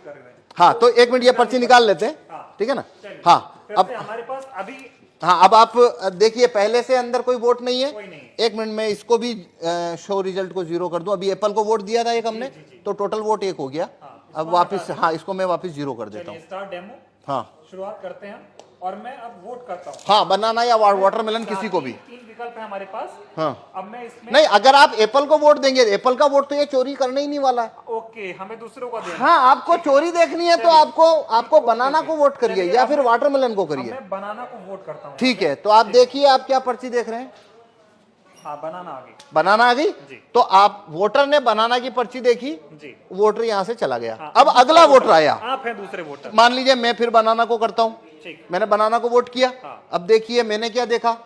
Vote कर रहे हैं। हाँ, तो एक मिनट ये पर्ची निकाल लेते हैं, ठीक है ना। हाँ, अब हमारे पास अभी हाँ, अब आप देखिए पहले से अंदर कोई वोट नहीं है। कोई नहीं। एक मिनट में इसको भी शो रिजल्ट को 0 कर दूं। अभी एप्पल को वोट दिया था एक हमने, तो टोटल वोट 1 हो गया। अब वापस, हाँ, इसको मैं वापस 0 कर देता हूँ। स्टार्ट डेमो, हाँ शुरुआत करते हैं और मैं अब वोट करता हूँ। हाँ, बनाना या वाटरमेलन किसी को भी। 3 विकल्प है हमारे पास। हाँ, अब मैं इसमें नहीं, अगर आप एप्पल को वोट देंगे, एप्पल का वोट तो ये चोरी करने ही नहीं वाला है। ओके, हमें दूसरों का देना। हाँ, आपको चोरी देखनी है तो आपको बनाना को वोट करिए या फिर वाटरमेलन को करिए। मैं बनाना को वोट करता हूँ। ठीक है, तो आप देखिए आप क्या पर्ची देख रहे हैं। हाँ, बनाना आ गई। बनाना आ गई। जी। तो आप वोटर ने बनाना की पर्ची देखी जी। वोटर यहां से चला गया। हाँ, अब अगला वोटर आया। आप हैं दूसरे वोटर। मान लीजिए मैं फिर बनाना को करता हूं। ठीक। मैंने बनाना को वोट किया। हाँ। अब देखिए मैंने क्या देखा,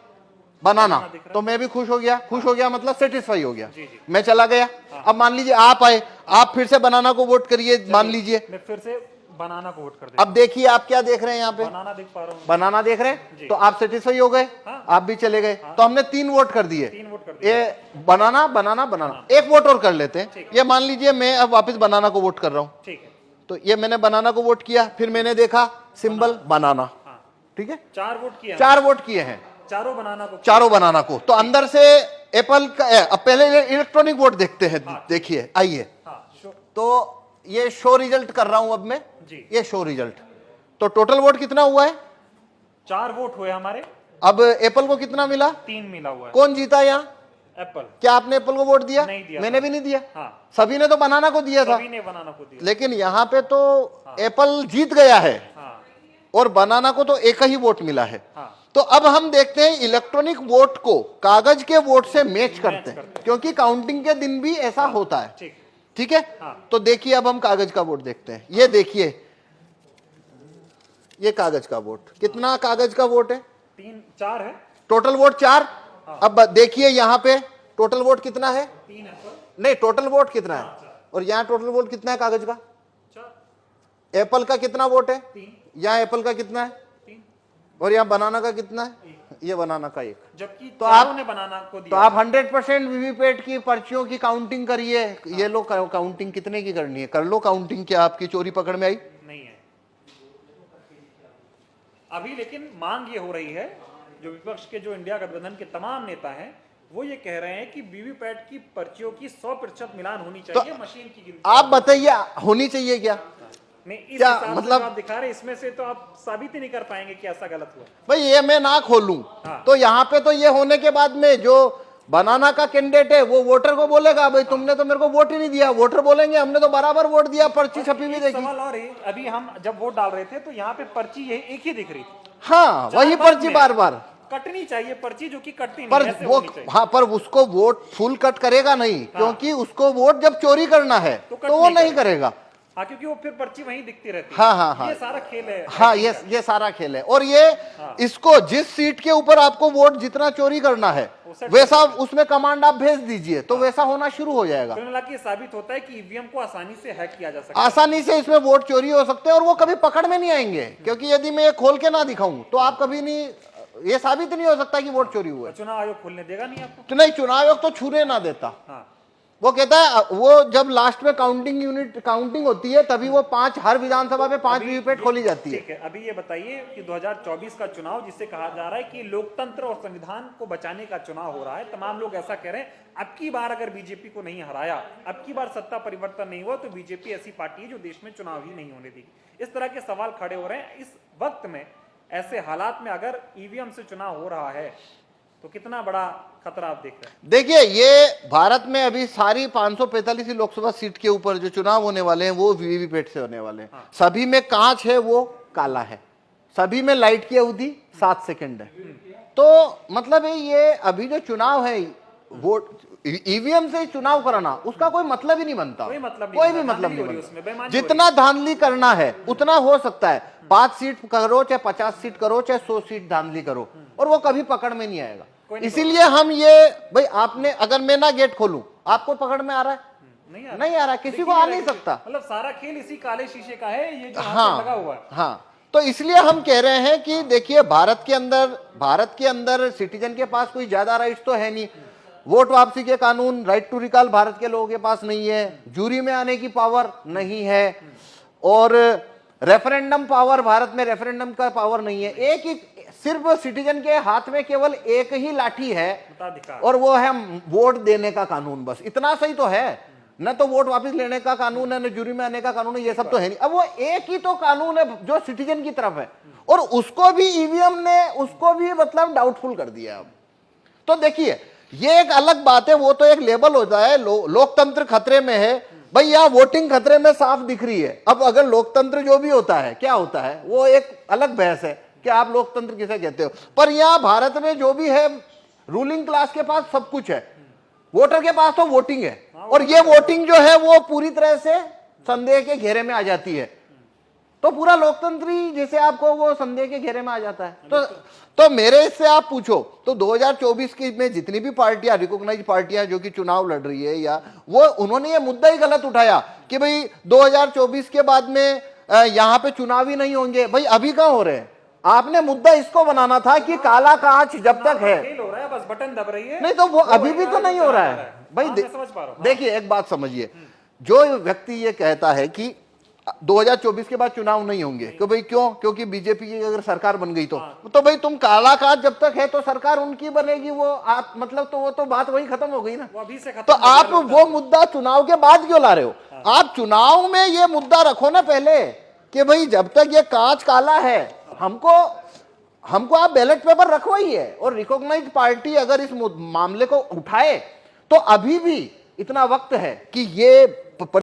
बनाना, दिख रहा है। तो मैं भी खुश हो गया। खुश हो गया मतलब सेटिस्फाई हो गया। जी, जी। मैं चला गया। अब मान लीजिए आप आए, आप फिर से बनाना को वोट करिए, मान लीजिए। मैं फिर से बनाना को वोट कर देता अब देखिए आप क्या देख रहे हैं यहाँ पे, हूँ। बनाना देख पा रहा हूँ। बनाना देख रहे जी। हैं, तो आप सेटिस्फाई हो गए। हाँ। आप भी चले गए। तो हमने 3 वोट कर दिए। 3 वोट कर दिए। ये बनाना बनाना बनाना, एक वोट और कर लेते हैं। ये मान लीजिए मैं अब वापस बनाना को वोट कर रहा हूं। ठीक है। तो ये मैंने बनाना को वोट किया, फिर मैंने देखा सिंबल बनाना। हाँ। ठीक है, 4 वोट किए। 4 वोट किए हैं, चारों बनाना को। चारों बनाना को। तो अंदर से एप्पल का, अब पहले इलेक्ट्रॉनिक वोट देखते हैं। देखिए आइए, हाँ, तो ये शो रिजल्ट कर रहा हूं अब मैं। जी। ये शो रिजल्ट, तो टोटल वोट कितना हुआ है? 4 वोट हुए हमारे। अब एप्पल को कितना मिला? 3 मिला हुआ है। कौन जीता यहाँ? एप्पल। क्या आपने एप्पल को वोट दिया? नहीं दिया। मैंने भी नहीं दिया। हाँ। सभी ने तो बनाना को दिया था। सभी ने बनाना को दिया। लेकिन यहाँ पे तो एप्पल जीत गया है। हाँ। और बनाना को तो एक ही वोट मिला है। हाँ। तो अब हम देखते हैं इलेक्ट्रॉनिक वोट को कागज के वोट से मैच करते हैं, क्योंकि काउंटिंग के दिन भी ऐसा होता है। ठीक। ठीक है। हाँ। तो देखिए अब हम कागज का वोट देखते हैं। ये देखिए, ये कागज का वोट, कितना कागज का वोट है? 4 है। Total vote 4। अब देखिए यहाँ पे टोटल वोट कितना है? 3 है। नहीं, टोटल वोट कितना है? और यहाँ टोटल वोट कितना है कागज का? 4। एप्पल का कितना वोट है? 3। यहाँ एप्पल का कितना है? 3। और यहाँ बनाना का कितना है? ये बनाना का 1। जबकि तो चारों आप ने बनाना को दिया। तो आप 100% वीवीपैट की पर्चियों की काउंटिंग करिए। ये लो, काउंटिंग कितने की करनी है कर लो काउंटिंग। क्या आपकी चोरी पकड़ में आई? नहीं है अभी, लेकिन मांग ये हो रही है, जो विपक्ष के, जो इंडिया गठबंधन के तमाम नेता हैं, वो ये कह रहे हैं कि वीवीपैट की पर्चियों की 100% मिलान होनी चाहिए। मशीन की गिनती आप बताइए होनी चाहिए क्या? नहीं, इस क्या हिसाब से मतलब? जो आप दिखा रहे हैं, इसमें से तो आप साबित ही नहीं कर पाएंगे कि ऐसा गलत हुआ। भाई ये मैं ना खोलूं हाँ। तो यहाँ पे तो ये होने के बाद में जो बनाना का कैंडिडेट है वो वोटर को बोलेगा भाई तुमने तो मेरे को वोट ही नहीं दिया। वोटर बोलेंगे हमने तो बराबर वोट दिया, पर्ची छपी हुई देखी। सवाल और है, अभी हम जब वोट डाल रहे थे तो यहाँ पे पर्ची ये एक ही दिख रही थी। हाँ, वही पर्ची बार बार कटनी चाहिए पर्ची, जो कि कटती पर नहीं, ऐसे वो, होनी चाहिए। हाँ, पर उसको वोट फुल कट करेगा नहीं, क्योंकि उसको वोट जब चोरी करना है तो वो नहीं करेगा। हाँ, क्योंकि वो फिर पर्ची वहीं दिखती रहती है। हाँ हाँ हाँ, ये सारा खेल है। हाँ, ये सारा खेल है। और ये इसको जिस सीट के ऊपर आपको वोट जितना चोरी करना है वैसा उसमें कमांड आप भेज दीजिए तो वैसा होना शुरू हो जाएगा। कुल मिला के साबित होता है कि ईवीएम को आसानी से हैक किया जा सकता है। आसानी से इसमें वोट चोरी हो सकते हैं और वो कभी पकड़ में नहीं आएंगे, क्योंकि यदि मैं ये खोल के ना दिखाऊं तो आप कभी नहीं, ये साबित नहीं हो सकता कि वोट चोरी हुआ है। चुनाव आयोग खोलने देगा नहीं आपको? तो नहीं, चुनाव आयोग तो छूने ना देता। हाँ। वो कहता है, वो जब लास्ट में काउंटिंग होती है तभी वो 5 हर विधानसभा में 5 वीवीपैट खोली जाती है। ठीक है, अभी ये बताइए कि 2024 का चुनाव, जिसे कहा जा रहा है कि लोकतंत्र और संविधान को बचाने का चुनाव हो रहा है, तमाम लोग ऐसा कह रहे हैं, अब की बार अगर बीजेपी को नहीं हराया, अब की बार सत्ता परिवर्तन नहीं हुआ, तो बीजेपी ऐसी पार्टी है जो देश में चुनाव ही नहीं होने देगी। इस तरह के सवाल खड़े हो रहे हैं। इस वक्त में, ऐसे हालात में अगर ईवीएम से चुनाव हो रहा है तो कितना बड़ा खतरा आप देख रहे हैं? देखिए, ये भारत में अभी सारी 545 लोकसभा सीट के ऊपर जो चुनाव होने वाले हैं वो वीवीपैट से होने वाले हैं। हाँ। सभी में कांच है, वो काला है। सभी में लाइट की अवधि 7 सेकंड है। तो मतलब ये अभी जो चुनाव है, वोट ईवीएम से चुनाव कराना, उसका कोई मतलब ही नहीं बनता। कोई भी मतलब नहीं बनता। जितना धांधली करना है उतना हो सकता है। 5 सीट करो चाहे 50 सीट करो चाहे 100 सीट धांधली करो, और वो कभी पकड़ में नहीं आएगा। इसीलिए हम ये, भाई आपने, अगर मैं ना गेट खोलूं आपको पकड़ में आ रहा है? नहीं आ रहा, किसी को आ नहीं सकता। मतलब सारा खेल इसी काले शीशे का है, ये जो हाँ, लगा हुआ है। हाँ, तो इसलिए हम कह रहे हैं कि देखिए, भारत के अंदर सिटीजन के पास कोई ज्यादा राइट्स तो है नहीं। वोट वापसी के कानून, राइट टू रिकॉल भारत के लोगों के पास नहीं है। जूरी में आने की पावर नहीं है। और रेफरेंडम पावर, भारत में रेफरेंडम का पावर नहीं है। एक ही सिर्फ सिटीजन के हाथ में केवल एक ही लाठी है मताधिकार। और वो है वोट देने का कानून। बस इतना सही तो है, न तो वोट वापस लेने का कानून है, न जुरी में आने का कानून है, ये सब तो है नहीं। अब वो एक ही तो कानून है जो सिटीजन की तरफ है, और उसको भी ईवीएम ने उसको भी मतलब डाउटफुल कर दिया। अब तो देखिए ये एक अलग बात है, वो तो एक लेबल होता है लोकतंत्र खतरे में है। भाई यहाँ वोटिंग खतरे में साफ दिख रही है। अब अगर लोकतंत्र जो भी होता है क्या होता है, वो एक अलग बहस है कि आप लोकतंत्र किसे कहते हो। पर यहाँ भारत में जो भी है, रूलिंग क्लास के पास सब कुछ है, वोटर के पास तो वोटिंग है, और ये वोटिंग जो है वो पूरी तरह से संदेह के घेरे में आ जाती है। तो पूरा लोकतंत्र ही जैसे आपको वो संदेह के घेरे में आ जाता है। तो मेरे से आप पूछो तो 2024 की में जितनी भी पार्टियां, रिकॉग्नाइज पार्टियां जो कि चुनाव लड़ रही है, या वो उन्होंने ये मुद्दा ही गलत उठाया कि भाई 2024 के बाद में यहाँ पे चुनाव ही नहीं होंगे। भाई अभी कहाँ हो रहे हैं? आपने मुद्दा इसको बनाना था कि काला कांच जब तक है, फेल हो रहा है, बस बटन दब रही है। नहीं तो वो अभी भी तो नहीं हो रहा है। भाई मैं समझ पा रहा हूं। देखिए एक बात समझिए, जो व्यक्ति ये कहता है कि 2024 के बाद चुनाव नहीं होंगे, कि भाई क्यों? क्योंकि बीजेपी की अगर सरकार बन गई तो भाई तुम काला कांच जब तक है तो सरकार उनकी बनेगी, वो आप मतलब तो वो तो बात वही खत्म हो गई ना। वो अभी से खत्म तो हो गया आप लोकतंत्र। वो मुद्दा चुनाव के बाद क्यों ला रहे हो? आप चुनाव में ये मुद्दा रखो ना पहले कि भाई जब तक ये कांच काला है, हमको आप बैलेट पेपर रखवाइए। और रिकॉग्नाइज्ड पार्टी अगर इस मामले को उठाए तो अभी भी इतना वक्त है कि ये